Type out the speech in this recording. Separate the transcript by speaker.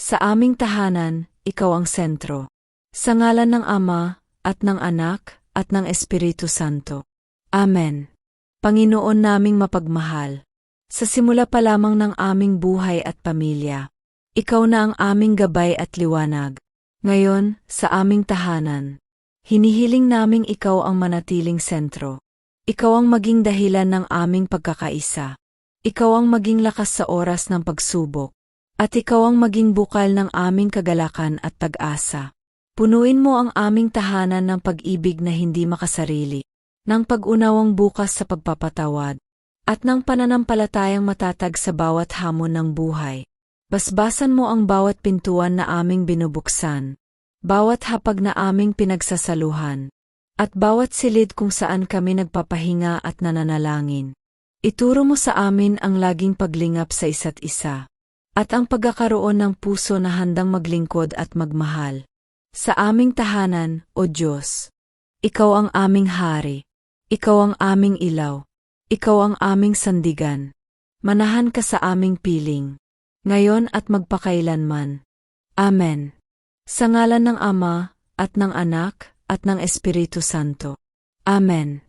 Speaker 1: Sa aming tahanan, Ikaw ang sentro. Sa ngalan ng Ama, at ng Anak, at ng Espiritu Santo. Amen. Panginoon naming mapagmahal, sa simula pa lamang ng aming buhay at pamilya, Ikaw na ang aming gabay at liwanag. Ngayon, sa aming tahanan, hinihiling naming Ikaw ang manatiling sentro. Ikaw ang maging dahilan ng aming pagkakaisa. Ikaw ang maging lakas sa oras ng pagsubok. At Ikaw ang maging bukal ng aming kagalakan at pag-asa. Punuin mo ang aming tahanan ng pag-ibig na hindi makasarili, ng pag-unawang bukas sa pagpapatawad, at ng pananampalatayang matatag sa bawat hamon ng buhay. Basbasan mo ang bawat pintuan na aming binubuksan, bawat hapag na aming pinagsasaluhan, at bawat silid kung saan kami nagpapahinga at nananalangin. Ituro mo sa amin ang laging paglingap sa isa't isa, at ang pagkakaroon ng puso na handang maglingkod at magmahal. Sa aming tahanan, O Diyos, Ikaw ang aming hari, Ikaw ang aming ilaw, Ikaw ang aming sandigan. Manahan ka sa aming piling, ngayon at magpakailanman. Amen. Sa ngalan ng Ama, at ng Anak, at ng Espiritu Santo. Amen.